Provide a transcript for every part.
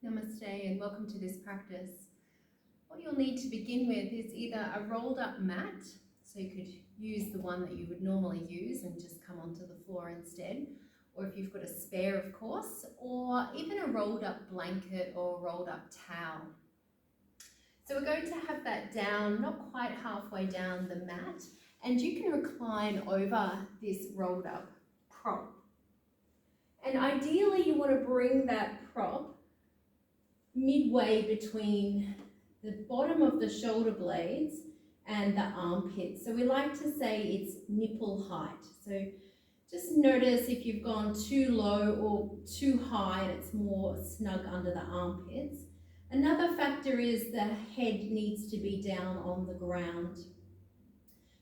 Namaste and welcome to this practice. What you'll need to begin with is either a rolled up mat, so you could use the one that you would normally use and just come onto the floor instead, or if you've got a spare of course, or even a rolled up blanket or rolled up towel. So we're going to have that down, not quite halfway down the mat, and you can recline over this rolled up prop. And ideally you want to bring that prop midway between the bottom of the shoulder blades and the armpits. So we like to say it's nipple height. So just notice if you've gone too low or too high and it's more snug under the armpits. Another factor is the head needs to be down on the ground.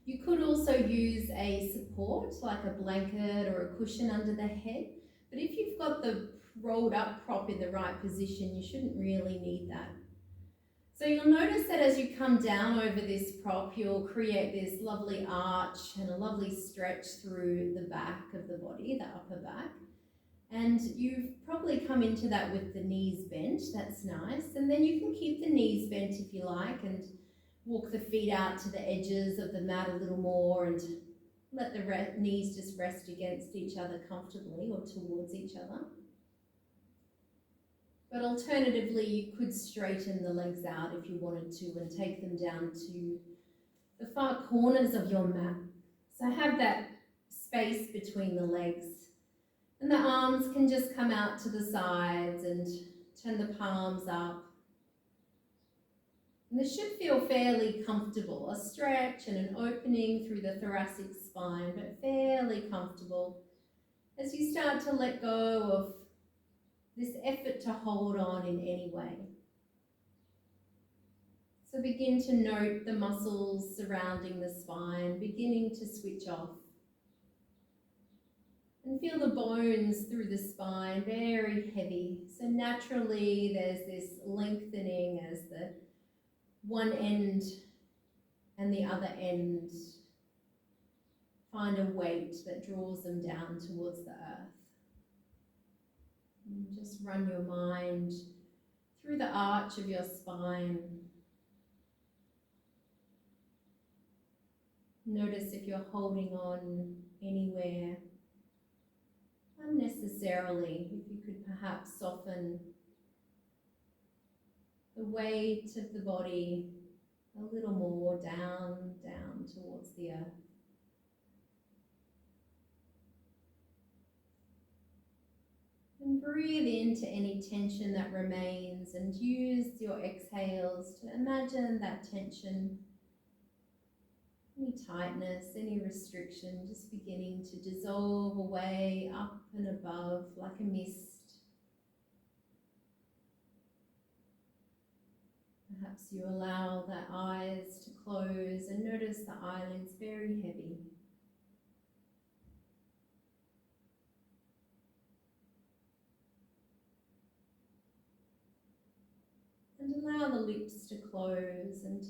You could also use a support like a blanket or a cushion under the head, but if you've got the rolled up prop in the right position, you shouldn't really need that. So you'll notice that as you come down over this prop, you'll create this lovely arch and a lovely stretch through the back of the body, the upper back. And you've probably come into that with the knees bent, that's nice. And then you can keep the knees bent if you like and walk the feet out to the edges of the mat a little more and let the knees just rest against each other comfortably or towards each other. But alternatively, you could straighten the legs out if you wanted to and take them down to the far corners of your mat. So have that space between the legs. And the arms can just come out to the sides and turn the palms up. And this should feel fairly comfortable, a stretch and an opening through the thoracic spine, but fairly comfortable as you start to let go of this effort to hold on in any way. So begin to note the muscles surrounding the spine, beginning to switch off. And feel the bones through the spine, very heavy. So naturally there's this lengthening as the one end and the other end find a weight that draws them down towards the earth. And just run your mind through the arch of your spine. Notice if you're holding on anywhere unnecessarily, if you could perhaps soften the weight of the body a little more down towards the earth. And breathe into any tension that remains and use your exhales to imagine that tension, any tightness, any restriction just beginning to dissolve away up and above like a mist. Perhaps you allow the eyes to close and notice the eyelids very heavy. And allow the lips to close and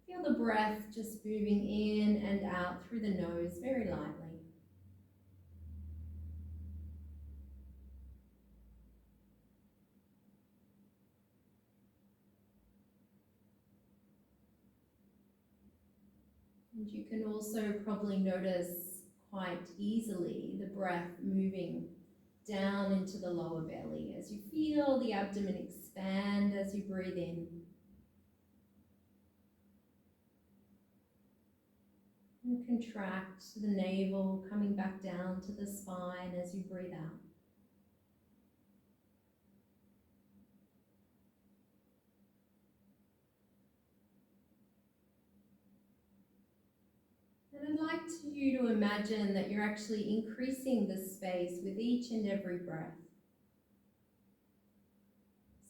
feel the breath just moving in and out through the nose very lightly. And you can also probably notice quite easily the breath moving down into the lower belly as you feel the abdomen expand as you breathe in. And contract the navel, coming back down to the spine as you breathe out. And I'd like you to imagine that you're actually increasing the space with each and every breath.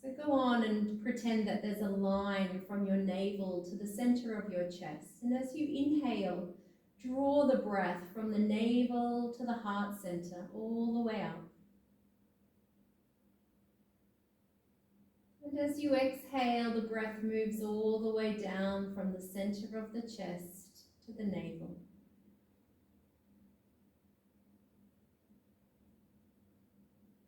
So go on and pretend that there's a line from your navel to the center of your chest. And as you inhale, draw the breath from the navel to the heart center, all the way up. And as you exhale, the breath moves all the way down from the center of the chest to the navel.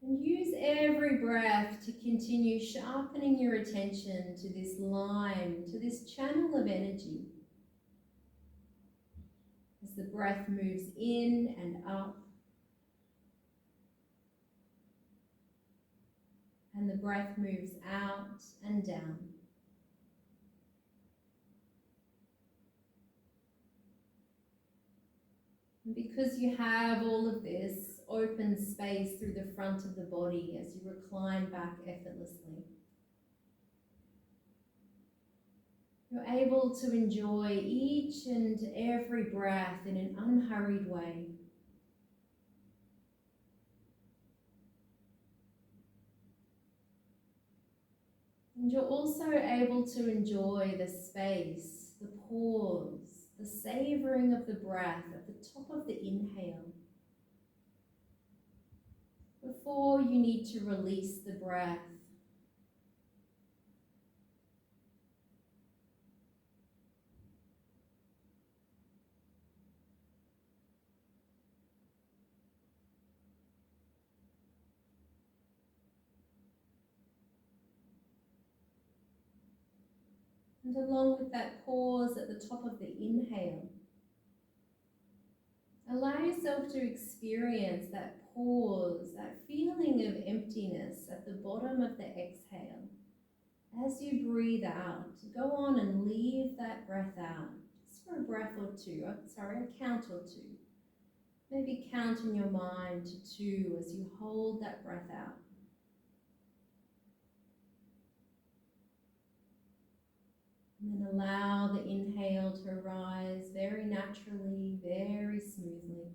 And use every breath to continue sharpening your attention to this line, to this channel of energy. As the breath moves in and up, and the breath moves out and down. And because you have all of this open space through the front of the body as you recline back effortlessly, you're able to enjoy each and every breath in an unhurried way. And you're also able to enjoy the space, the pause, the savoring of the breath at the top of the inhale, before you need to release the breath. And along with that pause at the top of the inhale, allow yourself to experience that pause, that feeling of emptiness at the bottom of the exhale. As you breathe out, go on and leave that breath out, just for a breath or two, a count or two. Maybe count in your mind to 2 as you hold that breath out. And then allow the inhale to arise very naturally, very smoothly,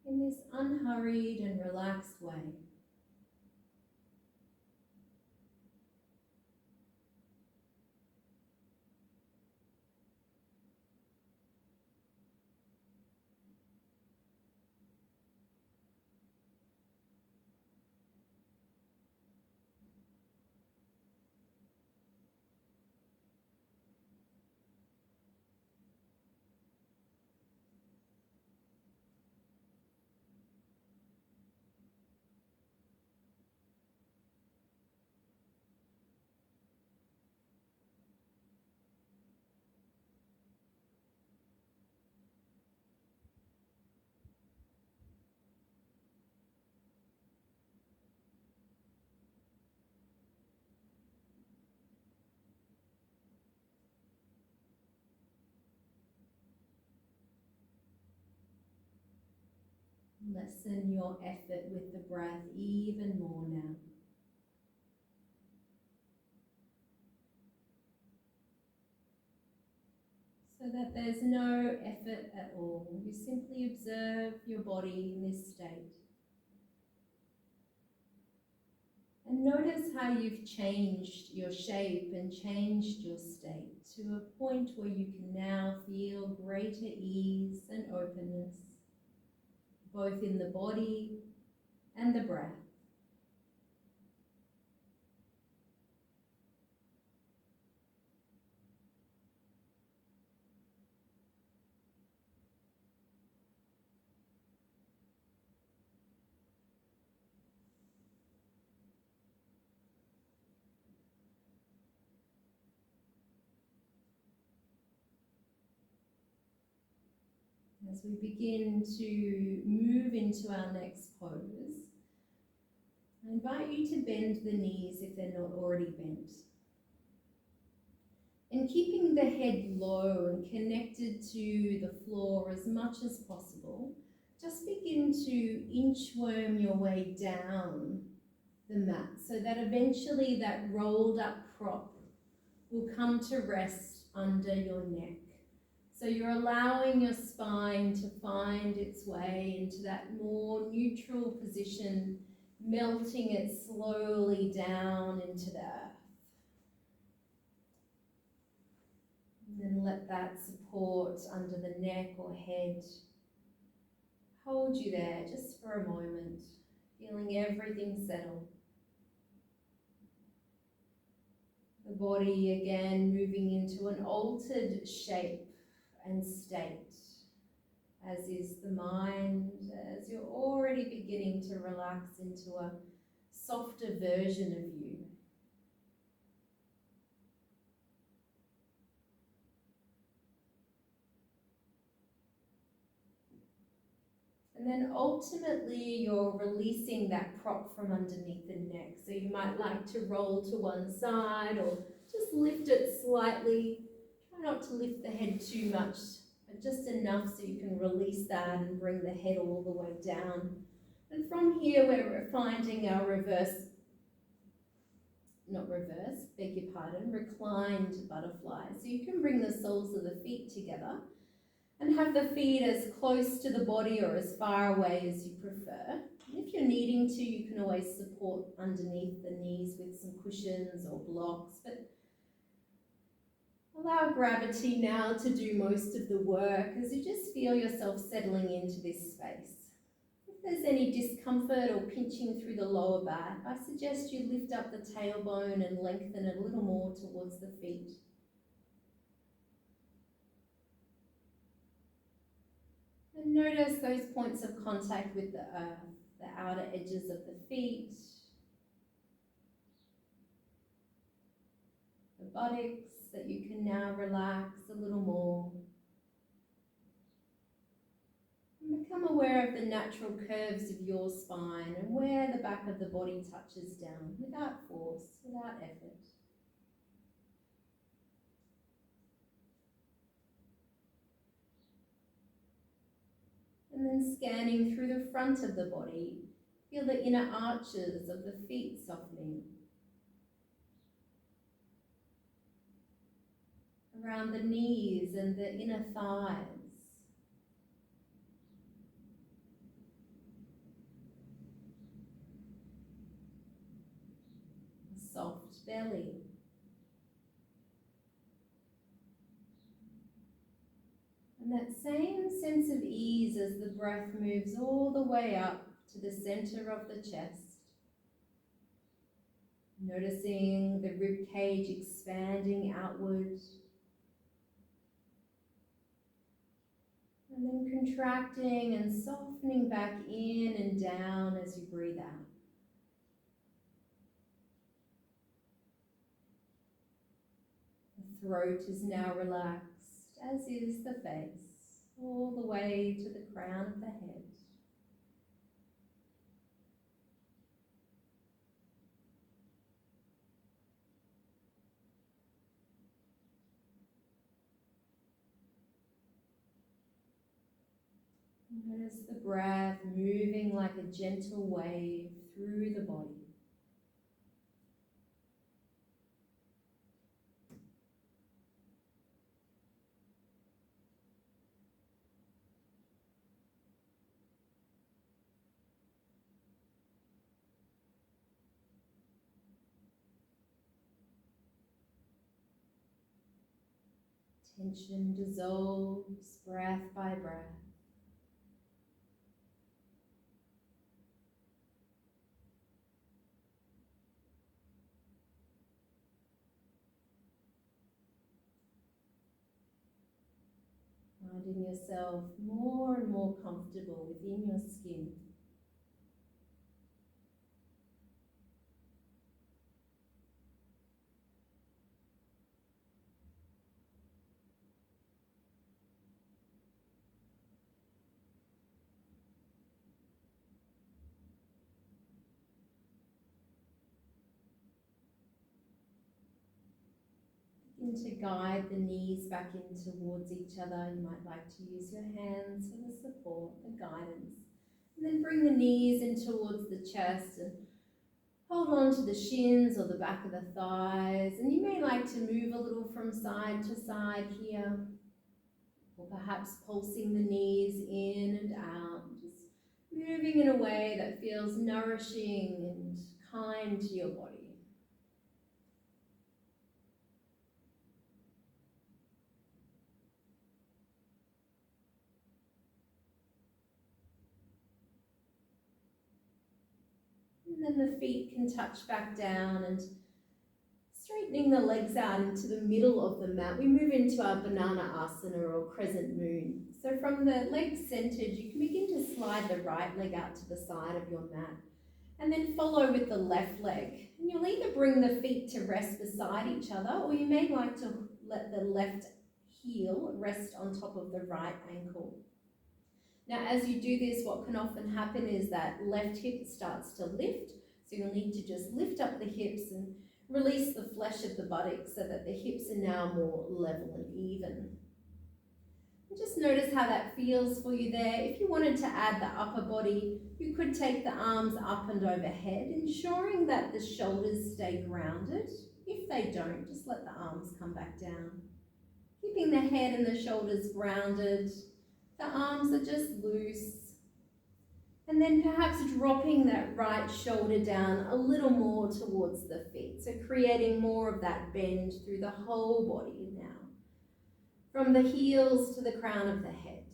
in this unhurried and relaxed way. Lessen your effort with the breath even more now. So that there's no effort at all. You simply observe your body in this state. And notice how you've changed your shape and changed your state to a point where you can now feel greater ease and openness, both in the body and the breath. As we begin to move into our next pose, I invite you to bend the knees if they're not already bent. And keeping the head low and connected to the floor as much as possible, just begin to inchworm your way down the mat so that eventually that rolled up prop will come to rest under your neck. So you're allowing your spine to find its way into that more neutral position, melting it slowly down into the earth. And then let that support under the neck or head hold you there just for a moment, feeling everything settle. The body again moving into an altered shape and state as is the mind, as you're already beginning to relax into a softer version of you. And then ultimately you're releasing that prop from underneath the neck. So you might like to roll to one side or just lift it slightly. Try not to lift the head too much, but just enough so you can release that and bring the head all the way down. And from here we're finding our reclined butterfly. So you can bring the soles of the feet together and have the feet as close to the body or as far away as you prefer. And if you're needing to, you can always support underneath the knees with some cushions or blocks, but allow gravity now to do most of the work as you just feel yourself settling into this space. If there's any discomfort or pinching through the lower back, I suggest you lift up the tailbone and lengthen it a little more towards the feet. And notice those points of contact with the earth, the outer edges of the feet, the buttocks that you can now relax a little more. And become aware of the natural curves of your spine and where the back of the body touches down without force, without effort. And then scanning through the front of the body, feel the inner arches of the feet softening. Around the knees and the inner thighs. A soft belly. And that same sense of ease as the breath moves all the way up to the center of the chest. Noticing the rib cage expanding outward. And then contracting and softening back in and down as you breathe out. The throat is now relaxed, as is the face, all the way to the crown of the head. Notice the breath moving like a gentle wave through the body. Tension dissolves breath by breath. Finding yourself more and more comfortable within your skin. Begin to guide the knees back in towards each other. You might like to use your hands for the support, the guidance. And then bring the knees in towards the chest and hold on to the shins or the back of the thighs. And you may like to move a little from side to side here, or perhaps pulsing the knees in and out, just moving in a way that feels nourishing and kind to your body. And then the feet can touch back down, and straightening the legs out into the middle of the mat, we move into our banana asana or crescent moon. So from the legs centered, you can begin to slide the right leg out to the side of your mat and then follow with the left leg. And you'll either bring the feet to rest beside each other, or you may like to let the left heel rest on top of the right ankle. Now, as you do this, what can often happen is that left hip starts to lift, so you'll need to just lift up the hips and release the flesh of the buttocks so that the hips are now more level and even. And just notice how that feels for you there. If you wanted to add the upper body, you could take the arms up and overhead, ensuring that the shoulders stay grounded. If they don't, just let the arms come back down. Keeping the head and the shoulders grounded, the arms are just loose. And then perhaps dropping that right shoulder down a little more towards the feet. So creating more of that bend through the whole body now. From the heels to the crown of the head.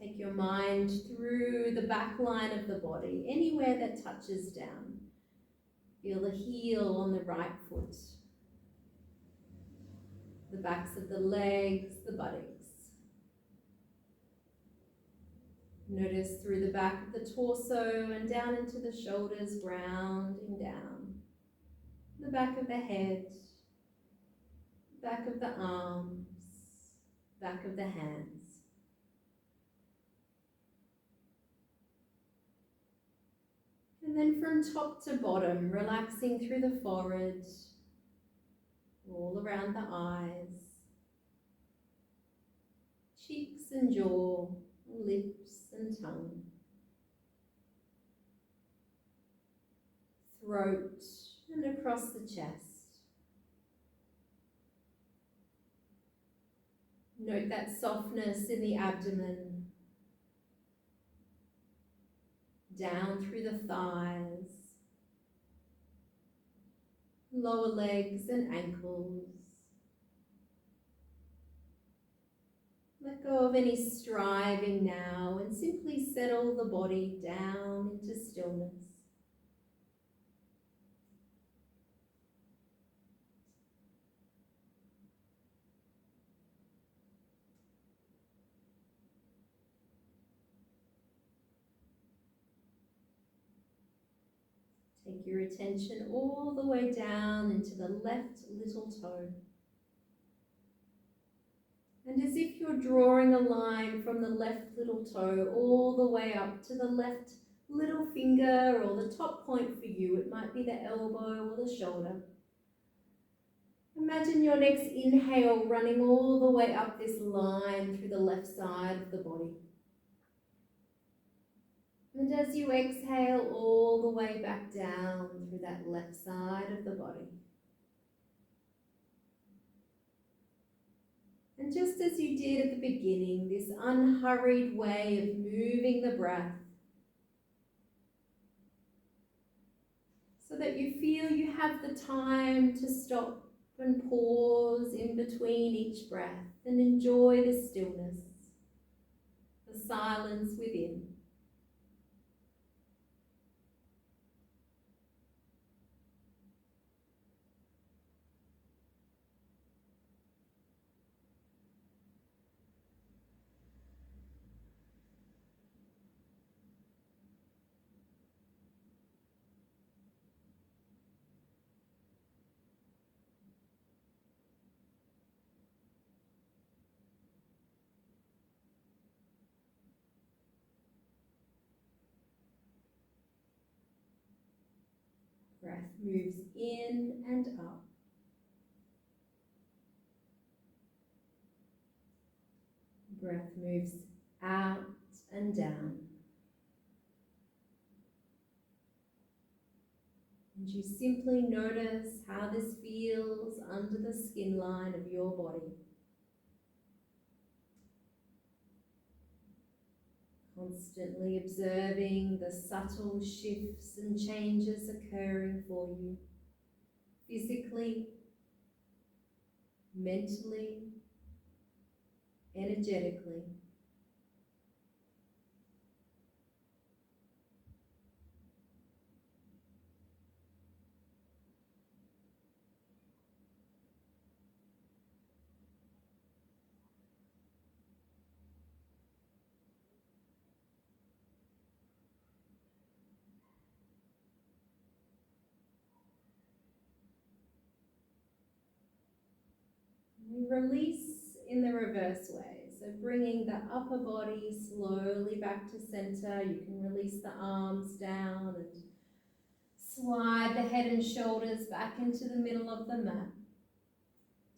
Take your mind through the back line of the body, anywhere that touches down. Feel the heel on the right foot, the backs of the legs, the buttocks. Notice through the back of the torso and down into the shoulders, grounding down. The back of the head, back of the arms, back of the hands. And then from top to bottom, relaxing through the forehead, all around the eyes, cheeks and jaw, lips and tongue, throat and across the chest. Note that softness in the abdomen, down through the thighs, lower legs and ankles. Let go of any striving now and simply settle the body down into stillness. Take your attention all the way down into the left little toe. And as if you're drawing a line from the left little toe all the way up to the left little finger, or the top point for you, it might be the elbow or the shoulder. Imagine your next inhale running all the way up this line through the left side of the body. And as you exhale, all the way back down through that left side of the body. And just as you did at the beginning, this unhurried way of moving the breath, so that you feel you have the time to stop and pause in between each breath and enjoy the stillness, the silence within. Breath moves in and up. Breath moves out and down. And you simply notice how this feels under the skin line of your body. Constantly observing the subtle shifts and changes occurring for you, physically, mentally, energetically. We release in the reverse way. So bringing the upper body slowly back to center. You can release the arms down and slide the head and shoulders back into the middle of the mat.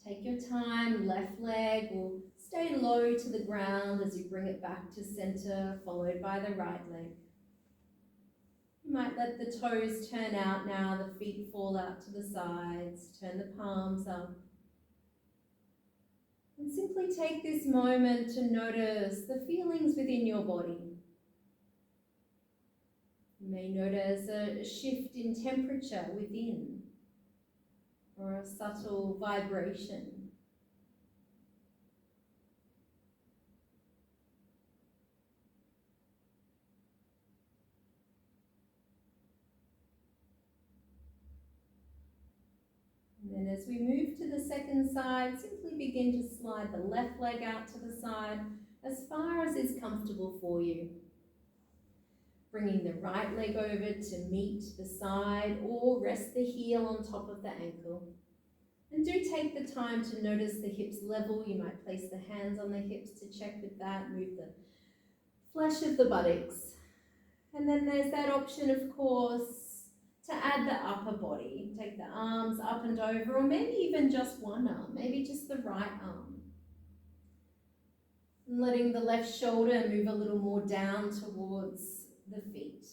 Take your time, left leg will stay low to the ground as you bring it back to center, followed by the right leg. You might let the toes turn out now, the feet fall out to the sides, turn the palms up. And simply take this moment to notice the feelings within your body. You may notice a shift in temperature within, or a subtle vibration. And then as we move to the second side, simply begin to slide the left leg out to the side as far as is comfortable for you. Bringing the right leg over to meet the side or rest the heel on top of the ankle. And do take the time to notice the hips level. You might place the hands on the hips to check with that, move the flesh of the buttocks. And then there's that option, of course, to add the upper body. Take the arms up and over, or maybe even just one arm, maybe just the right arm. And letting the left shoulder move a little more down towards the feet.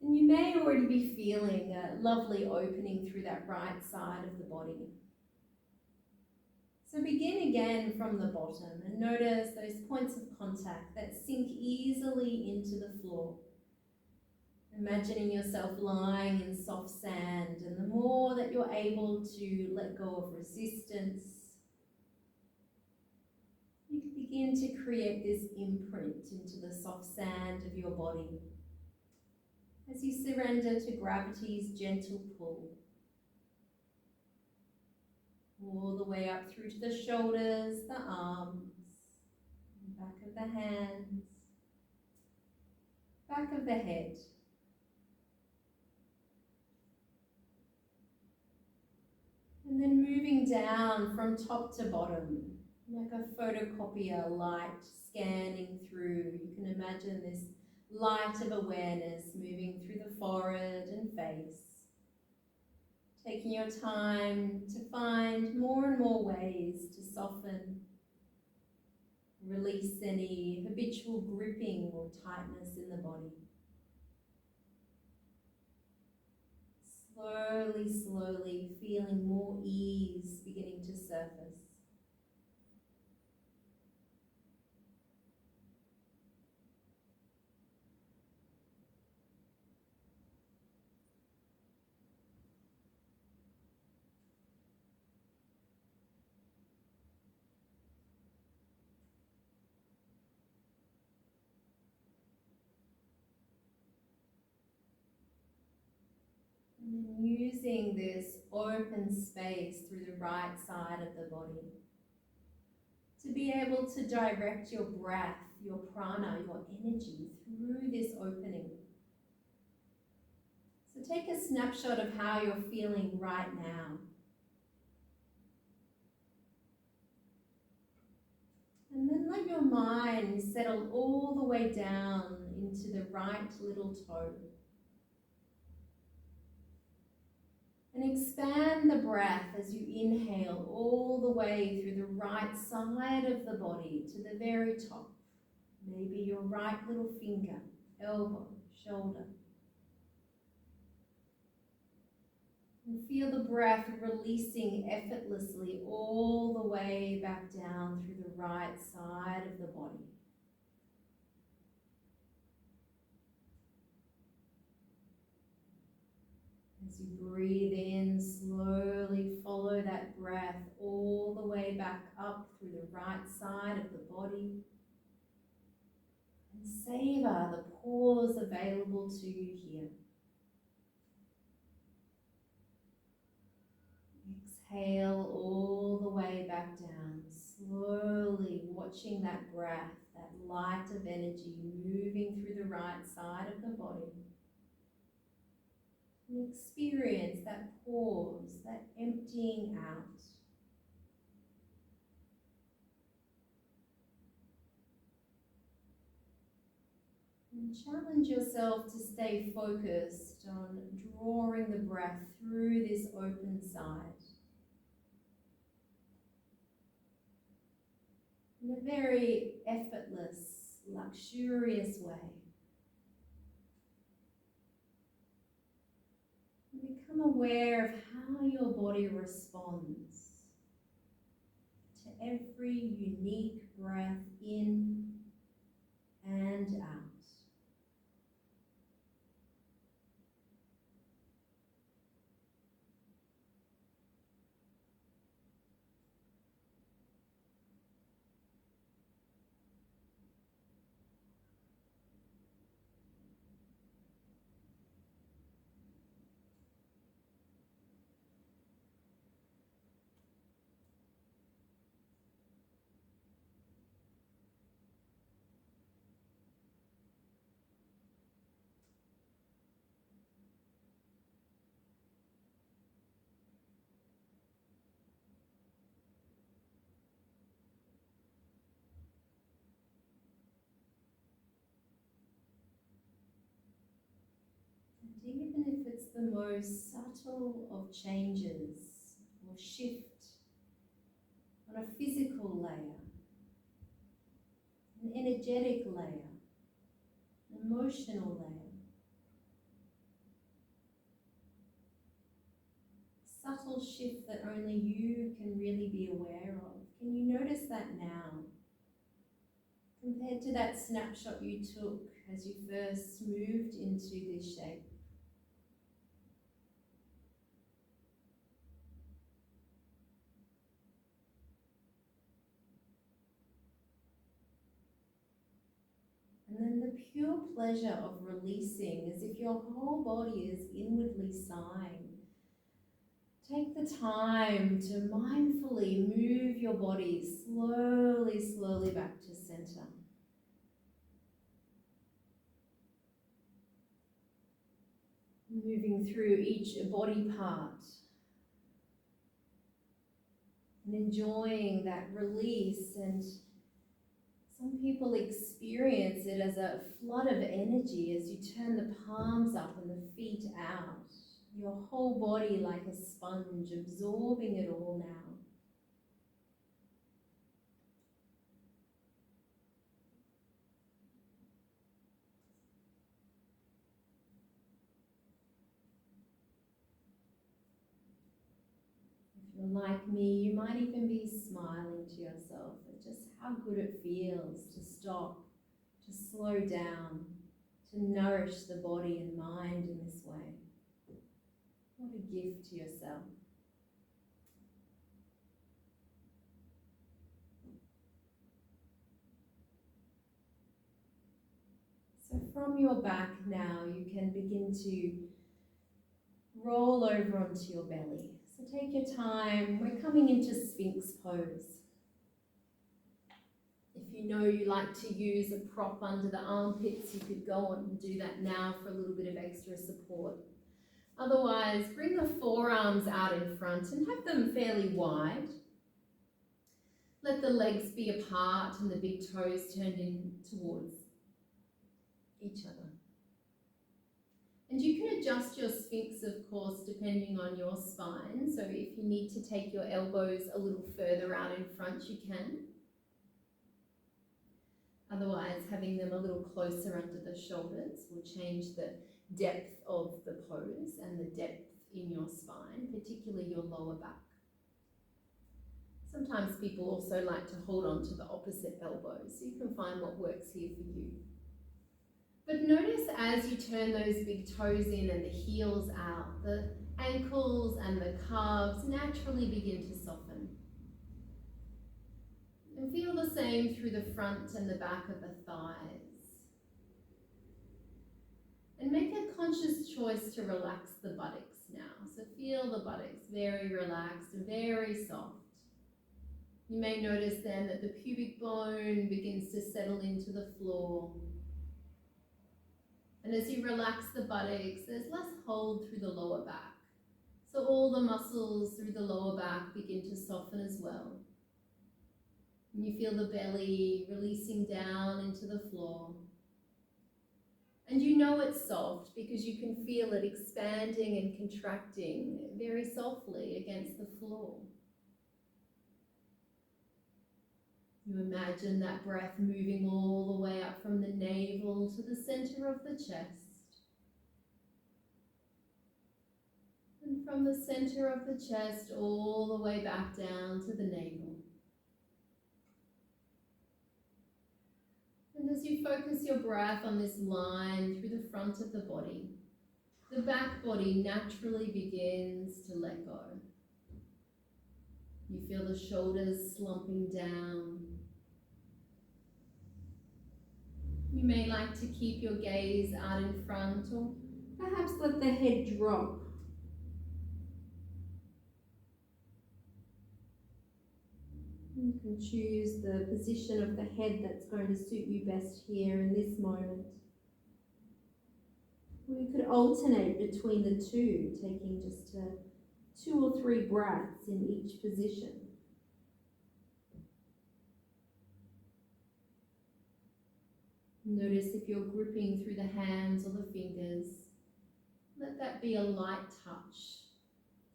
And you may already be feeling a lovely opening through that right side of the body. So begin again from the bottom and notice those points of contact that sink easily into the floor. Imagining yourself lying in soft sand, and the more that you're able to let go of resistance, you can begin to create this imprint into the soft sand of your body as you surrender to gravity's gentle pull. All the way up through to the shoulders, the arms, back of the hands, back of the head. And then moving down from top to bottom, like a photocopier light scanning through. You can imagine this light of awareness moving through the forehead and face. Taking your time to find more and more ways to soften, release any habitual gripping or tightness in the body. Slowly, slowly feeling more ease beginning to surface. And using this open space through the right side of the body to be able to direct your breath, your prana, your energy through this opening. So take a snapshot of how you're feeling right now. And then let your mind settle all the way down into the right little toe. And expand the breath as you inhale all the way through the right side of the body to the very top. Maybe your right little finger, elbow, shoulder. And feel the breath releasing effortlessly all the way back down through the right side of the body. As you breathe in, slowly follow that breath all the way back up through the right side of the body. And savor the pause available to you here. Exhale all the way back down, slowly watching that breath, that light of energy moving through the right side of the body. And experience that pause, that emptying out. And challenge yourself to stay focused on drawing the breath through this open side in a very effortless, luxurious way. And become aware of how your body responds to every unique breath in and out. And even if it's the most subtle of changes or shift on a physical layer, an energetic layer, an emotional layer, subtle shift that only you can really be aware of. Can you notice that now? Compared to that snapshot you took as you first moved into this shape. And then the pure pleasure of releasing, as if your whole body is inwardly sighing. Take the time to mindfully move your body slowly back to center. Moving through each body part and enjoying that release. And some people experience it as a flood of energy as you turn the palms up and the feet out. Your whole body like a sponge, absorbing it all now. If you're like me, you might even be smiling to yourself at just how good it feels to stop, to slow down, to nourish the body and mind in this way. What a gift to yourself. So from your back now, you can begin to roll over onto your belly. So take your time. We're coming into Sphinx pose. If you know you like to use a prop under the armpits, you could go on and do that now for a little bit of extra support. Otherwise, bring the forearms out in front and have them fairly wide. Let the legs be apart and the big toes turned in towards each other. And you can adjust your Sphinx, of course, depending on your spine. So if you need to take your elbows a little further out in front, you can. Otherwise, having them a little closer under the shoulders will change the depth of the pose and the depth in your spine, particularly your lower back. Sometimes people also like to hold on to the opposite elbow, so you can find what works here for you. But notice as you turn those big toes in and the heels out, the ankles and the calves naturally begin to soften. And feel the same through the front and the back of the thighs. And make a conscious choice to relax the buttocks now. So feel the buttocks very relaxed and very soft. You may notice then that the pubic bone begins to settle into the floor. And as you relax the buttocks, there's less hold through the lower back. So all the muscles through the lower back begin to soften as well. And you feel the belly releasing down into the floor. And you know it's soft because you can feel it expanding and contracting very softly against the floor. You imagine that breath moving all the way up from the navel to the center of the chest. And from the center of the chest all the way back down to the navel. And as you focus your breath on this line through the front of the body, the back body naturally begins to let go. You feel the shoulders slumping down. You may like to keep your gaze out in front or perhaps let the head drop. You can choose the position of the head that's going to suit you best here in this moment. Or you could alternate between the two, taking just 2 or 3 breaths in each position. Notice if you're gripping through the hands or the fingers. Let that be a light touch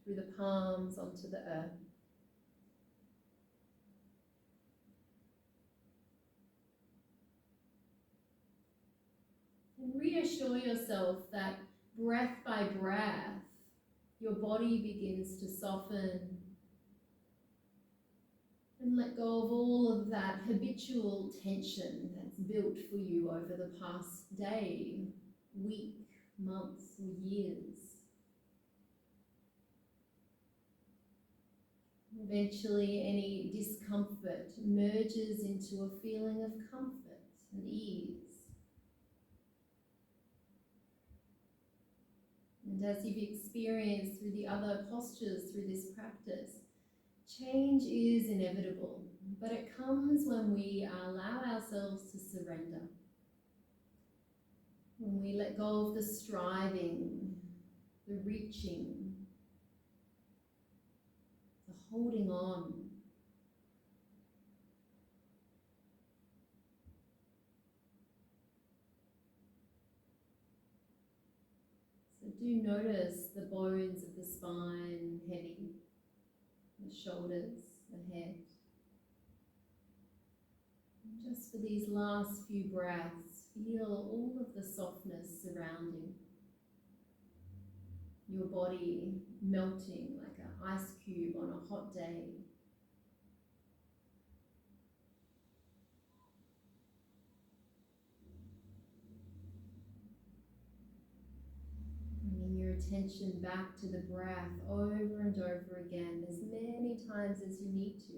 through the palms onto the earth. And reassure yourself that breath by breath, your body begins to soften and let go of all of that habitual tension that's built for you over the past day, week, months, or years. Eventually, any discomfort merges into a feeling of comfort and ease. And as you've experienced through the other postures through this practice, change is inevitable, but it comes when we allow ourselves to surrender. When we let go of the striving, the reaching, the holding on. So do notice the bones of the spine heavy, the shoulders, the head. And just for these last few breaths, feel all of the softness surrounding your body, melting like an ice cube on a hot day. Bringing your attention back to the breath over and over again, as many times as you need to.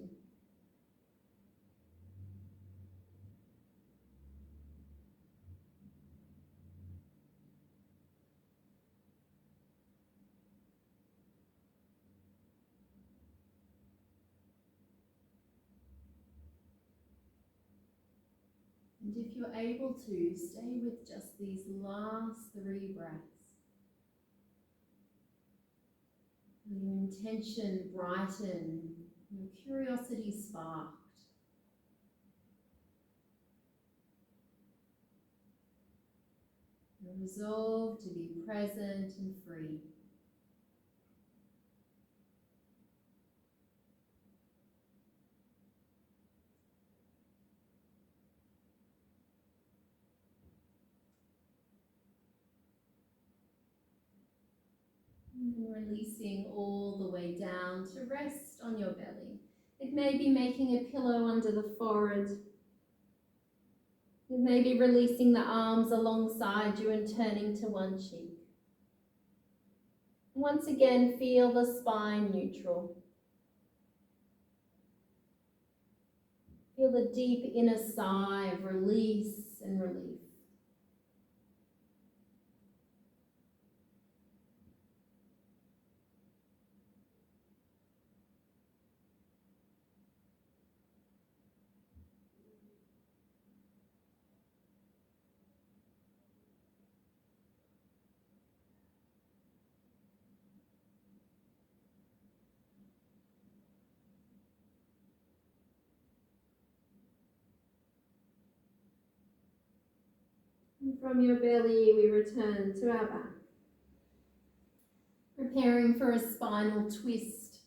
And if you're able to, stay with just these last 3 breaths. Your intention brightened, your curiosity sparked. Your resolve to be present and free. And releasing all the way down to rest on your belly. It may be making a pillow under the forehead. It may be releasing the arms alongside you and turning to one cheek. Once again, feel the spine neutral. Feel the deep inner sigh of release and relief. from your belly, we return to our back. Preparing for a spinal twist.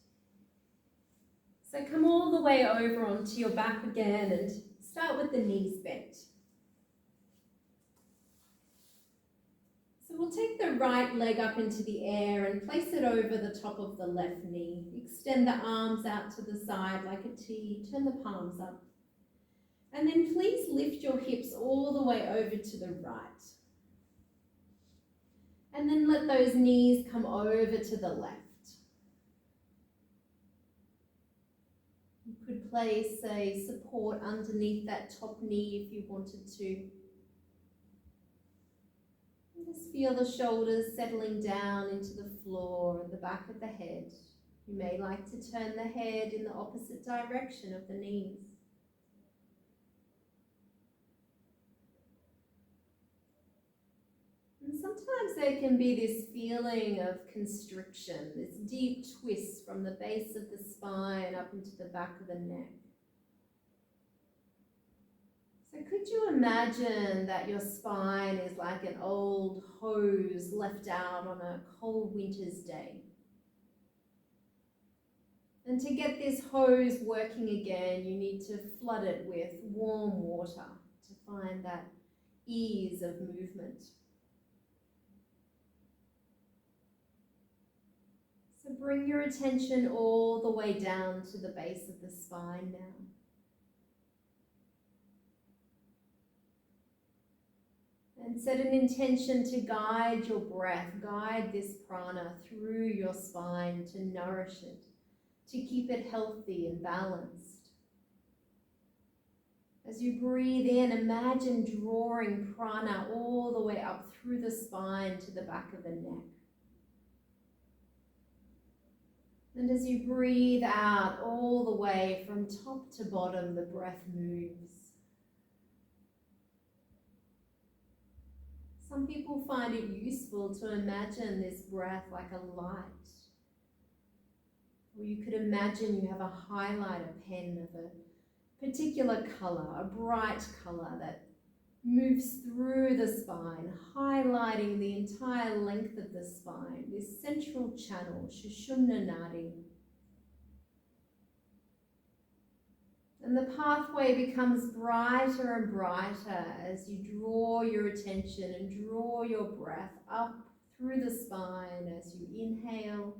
So come all the way over onto your back again and start with the knees bent. So we'll take the right leg up into the air and place it over the top of the left knee. Extend the arms out to the side like a T, turn the palms up. And then please lift your hips all the way over to the right. And then let those knees come over to the left. You could place a support underneath that top knee if you wanted to. Just feel the shoulders settling down into the floor and the back of the head. You may like to turn the head in the opposite direction of the knees. And sometimes there can be this feeling of constriction, this deep twist from the base of the spine up into the back of the neck. So could you imagine that your spine is like an old hose left out on a cold winter's day? And to get this hose working again, you need to flood it with warm water to find that ease of movement. So bring your attention all the way down to the base of the spine now. And set an intention to guide your breath, guide this prana through your spine to nourish it, to keep it healthy and balanced. As you breathe in, imagine drawing prana all the way up through the spine to the back of the neck. And as you breathe out all the way from top to bottom, the breath moves. Some people find it useful to imagine this breath like a light. Or you could imagine you have a highlighter pen of a particular colour, a bright colour that moves through the spine, highlighting the entire length of the spine, this central channel, Sushumna Nadi. And the pathway becomes brighter and brighter as you draw your attention and draw your breath up through the spine as you inhale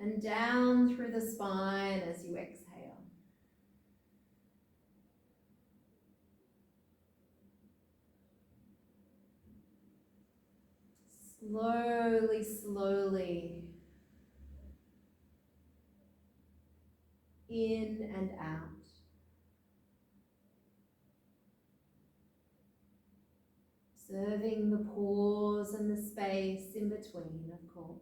and down through the spine as you exhale. Slowly, slowly, in and out. Observing the pause and the space in between, of course.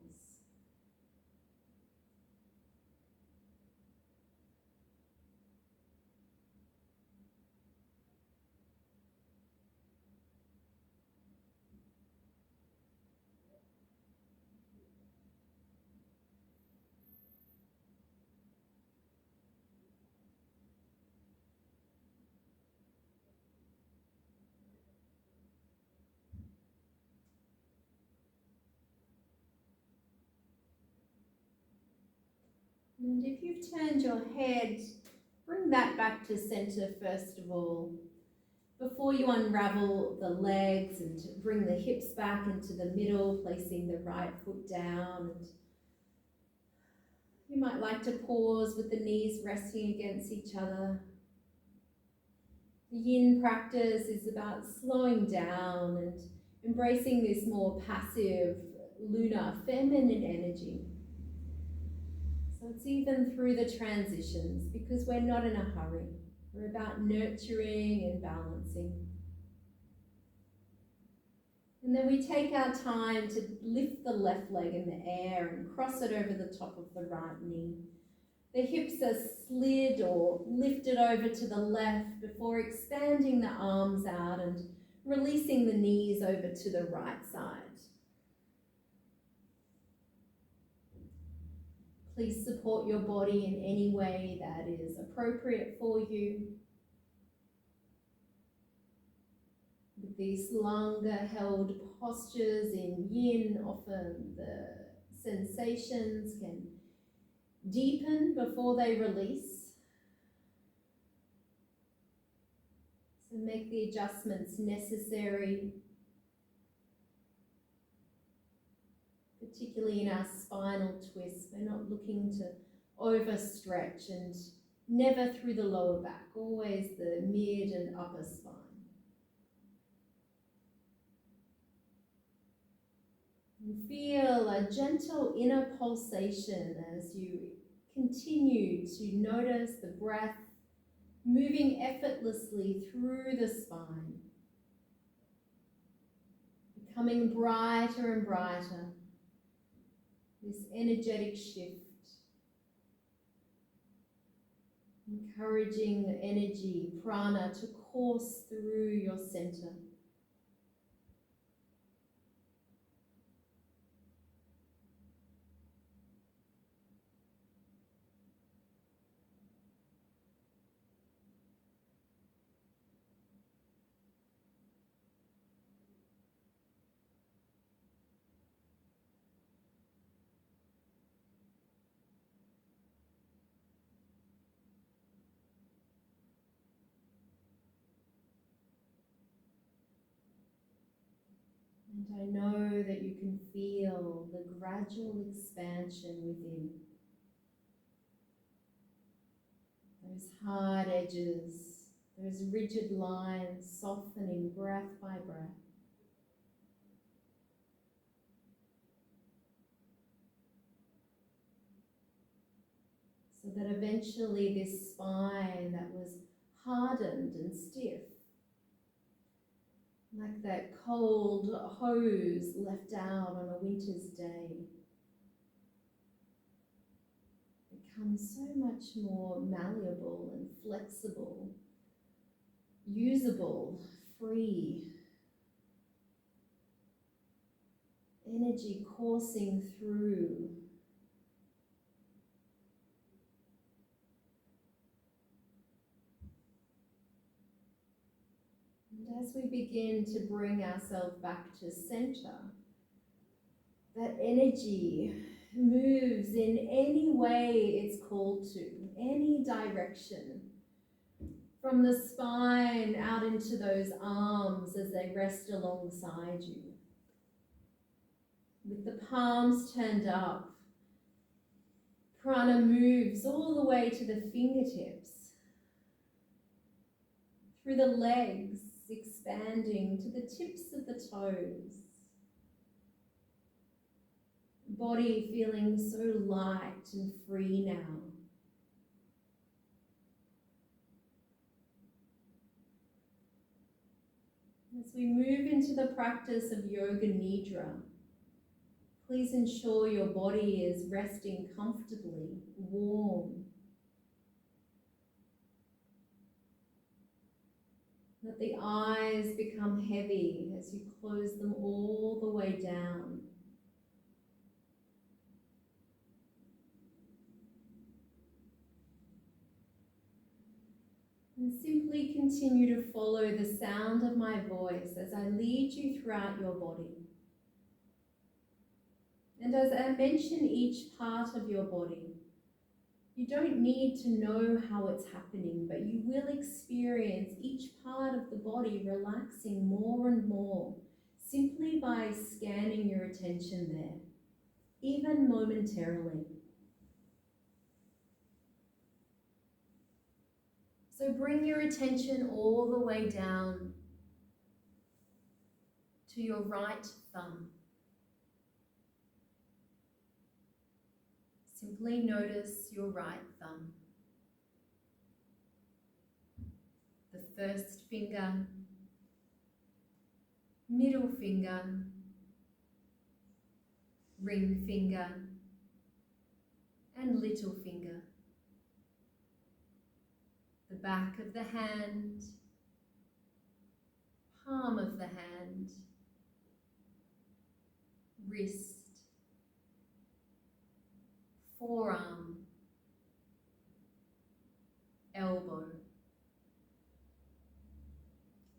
And if you've turned your head, bring that back to center first of all, before you unravel the legs and bring the hips back into the middle, placing the right foot down. And you might like to pause with the knees resting against each other. The yin practice is about slowing down and embracing this more passive, lunar, feminine energy. So it's even through the transitions, because we're not in a hurry. We're about nurturing and balancing. And then we take our time to lift the left leg in the air and cross it over the top of the right knee. The hips are slid or lifted over to the left before expanding the arms out and releasing the knees over to the right side. Please support your body in any way that is appropriate for you. With these longer held postures in yin, often the sensations can deepen before they release. So make the adjustments necessary, particularly in our spinal twist. We're not looking to overstretch, and never through the lower back, always the mid and upper spine. And feel a gentle inner pulsation as you continue to notice the breath moving effortlessly through the spine, becoming brighter and brighter. This energetic shift, encouraging the energy, prana, to course through your center. And I know that you can feel the gradual expansion within. Those hard edges, those rigid lines softening breath by breath. So that eventually this spine that was hardened and stiff, like that cold hose left out on a winter's day, becomes so much more malleable and flexible, usable, free. Energy coursing through. And as we begin to bring ourselves back to center, that energy moves in any way it's called to, any direction, from the spine out into those arms as they rest alongside you. With the palms turned up, prana moves all the way to the fingertips, through the legs, expanding to the tips of the toes. Body feeling so light and free now. As we move into the practice of Yoga Nidra, please ensure your body is resting comfortably, warm. Let the eyes become heavy as you close them all the way down. And simply continue to follow the sound of my voice as I lead you throughout your body. And as I mention each part of your body, you don't need to know how it's happening, but you will experience each part of the body relaxing more and more, simply by scanning your attention there, even momentarily. So bring your attention all the way down to your right thumb. Simply notice your right thumb. The first finger, middle finger, ring finger, and little finger. The back of the hand, palm of the hand, wrist, forearm, elbow,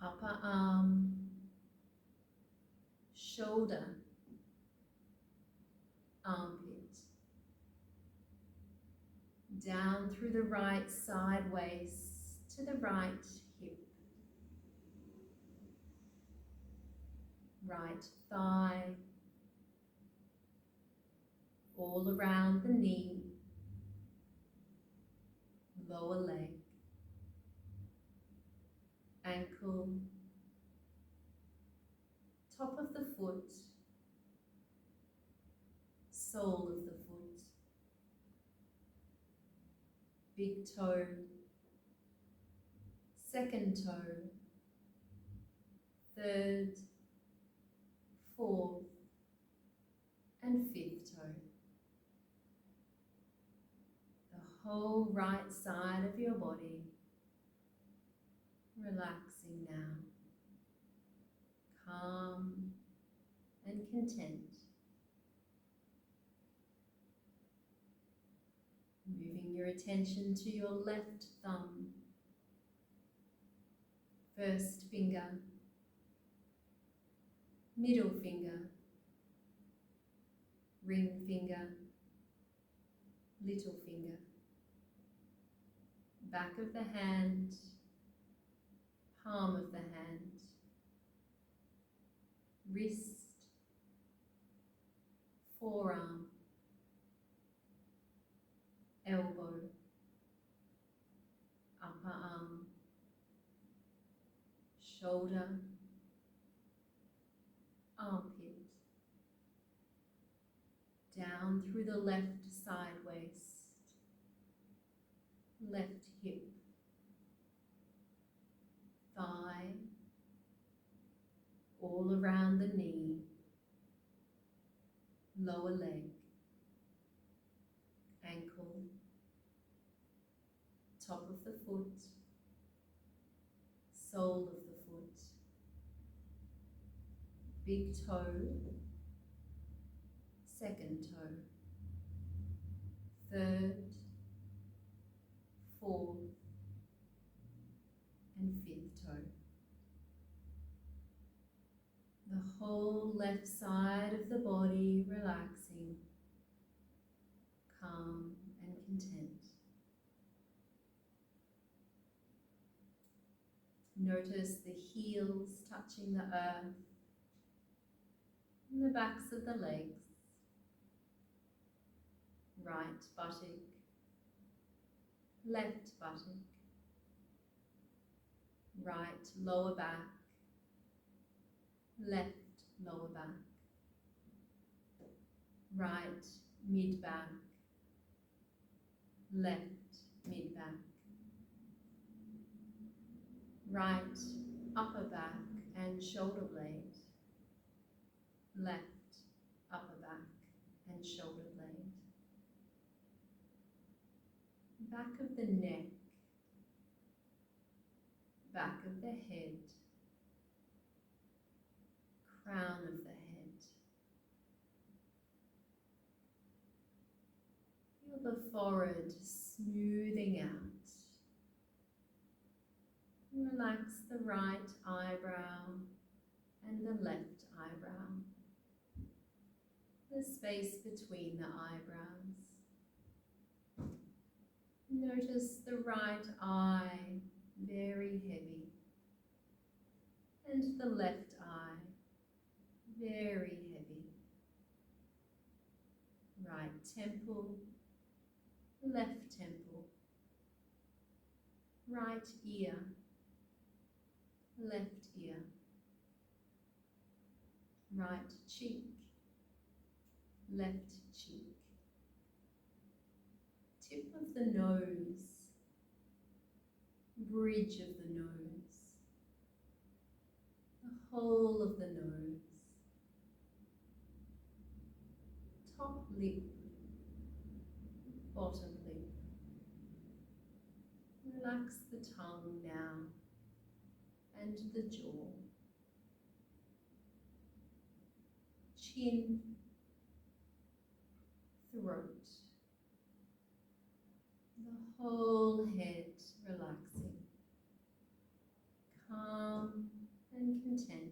upper arm, shoulder, armpit, down through the right sideways to the right hip, right thigh, all around the knee, lower leg, ankle, top of the foot, sole of the foot, big toe, second toe, third, fourth, and fifth toe. The whole right side of your body relaxing now, calm and content. Moving your attention to your left thumb, first finger, middle finger, ring finger, little finger, back of the hand, palm of the hand, wrist, forearm, elbow, upper arm, shoulder, armpit, down through the left side waist, left hip, thigh, all around the knee, lower leg, ankle, top of the foot, sole of the foot, big toe, second toe, third, fourth, and fifth toe. The whole left side of the body relaxing, calm and content. Notice the heels touching the earth and the backs of the legs, right buttock, left buttock, right lower back, left lower back, right mid back, left mid back, right upper back and shoulder blade, left upper back and shoulder blade, back of the neck, back of the head, crown of the head. Feel the forehead smoothing out. Relax the right eyebrow and the left eyebrow, the space between the eyebrows. Notice the right eye very heavy and the left eye very heavy. Right temple, left temple, right ear, left ear, right cheek, left cheek, tip of the nose, bridge of the nose, the whole of the nose, top lip, bottom lip. Relax the tongue now and the jaw, chin, throat, the whole head relaxing, calm and content.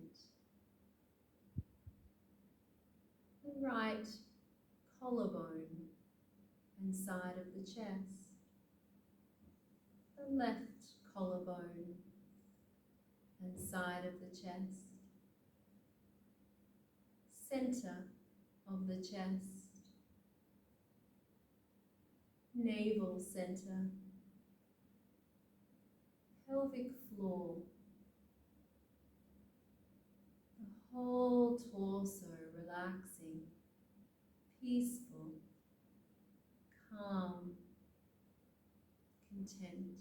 side of the chest, the left collarbone and side of the chest, center of the chest, navel center, pelvic floor, the whole torso relaxing, peaceful, calm, content.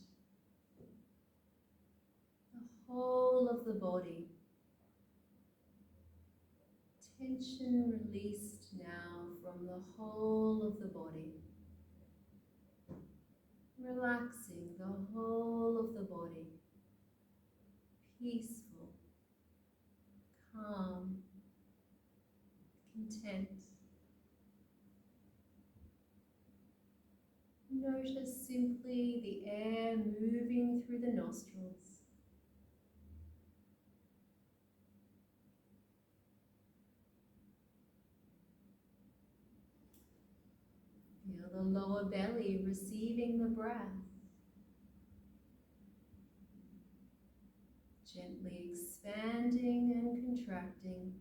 The whole of the body, tension released now from the whole of the body, relaxing the whole of the body, peaceful, calm, content. Notice simply the air moving through the nostrils. Feel the lower belly receiving the breath. Gently expanding and contracting.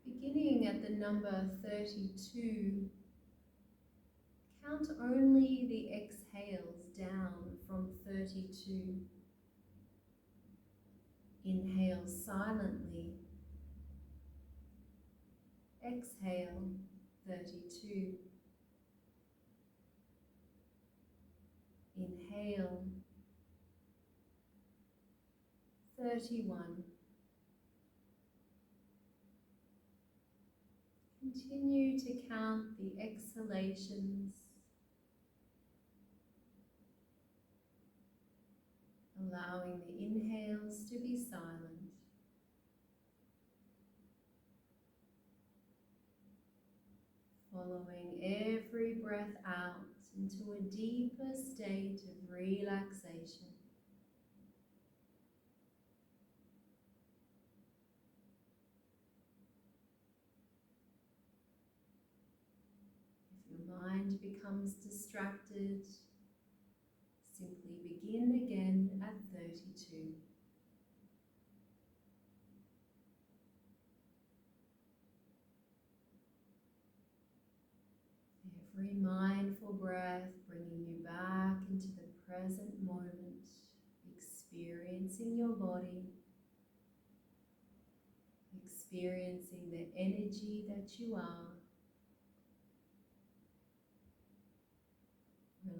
Beginning at the number 32, count only the exhales down from 32. Inhale silently. Exhale 32. Inhale 31. Continue to count the exhalations, allowing the inhales to be silent. Following every breath out into a deeper state of relaxation. If your mind becomes distracted, simply begin again at 32. Every mindful breath bringing you back into the present moment, experiencing your body, experiencing the energy that you are.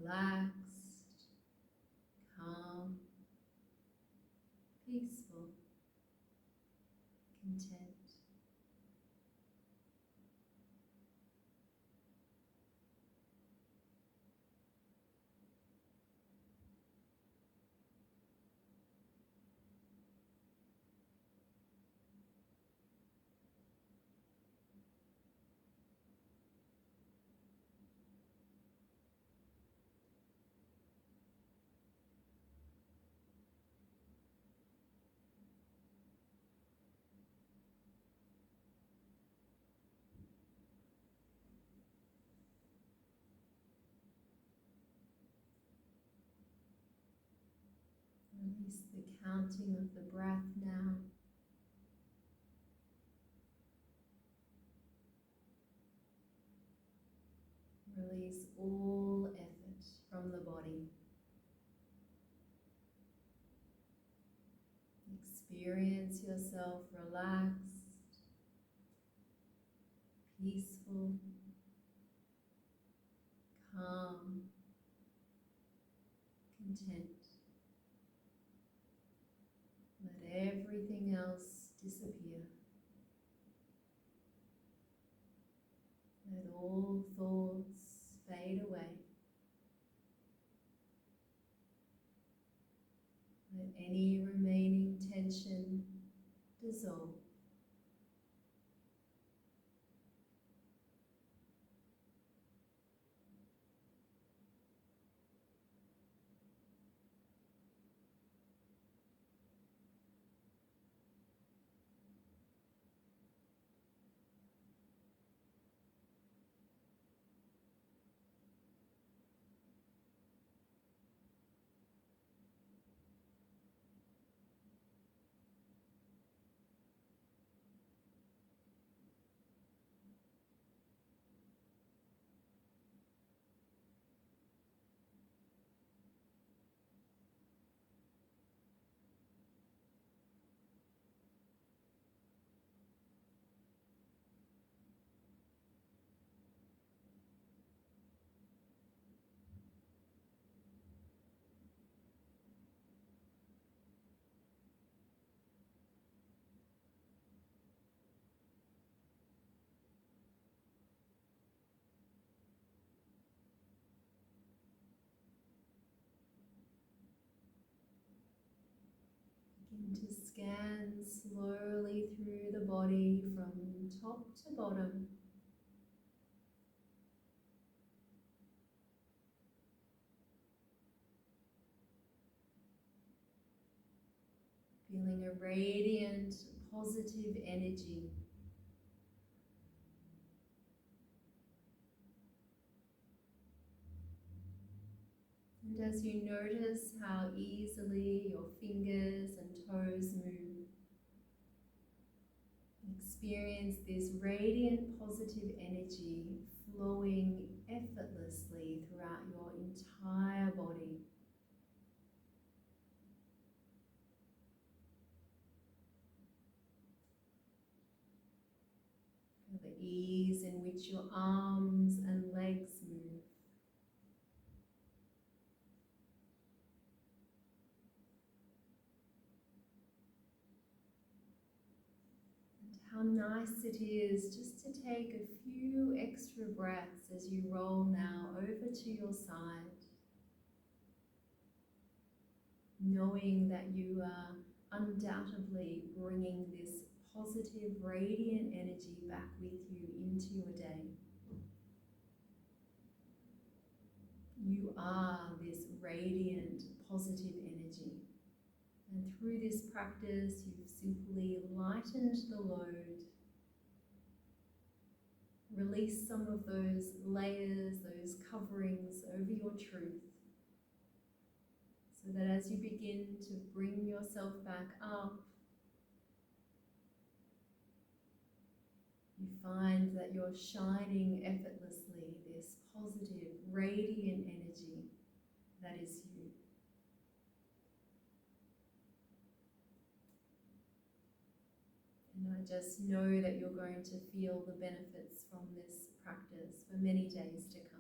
Relaxed, calm, peaceful, content. Release the counting of the breath now. Release all effort from the body. Experience yourself relaxed, peaceful, calm, content. Let everything else disappear. Let all thoughts fade away. Let any remaining tension dissolve. And to scan slowly through the body from top to bottom. Feeling a radiant, positive energy. And as you notice how easily your fingers and toes move, experience this radiant, positive energy flowing effortlessly throughout your entire body. Feel the ease in which your arms and legs move. And how nice it is just to take a few extra breaths as you roll now over to your side, knowing that you are undoubtedly bringing this positive, radiant energy back with you into your day. You are this radiant, positive energy. And through this practice, you've simply lightened the load, released some of those layers, those coverings over your truth, so that as you begin to bring yourself back up, you find that you're shining effortlessly, this positive, radiant energy that is you. And I just know that you're going to feel the benefits from this practice for many days to come.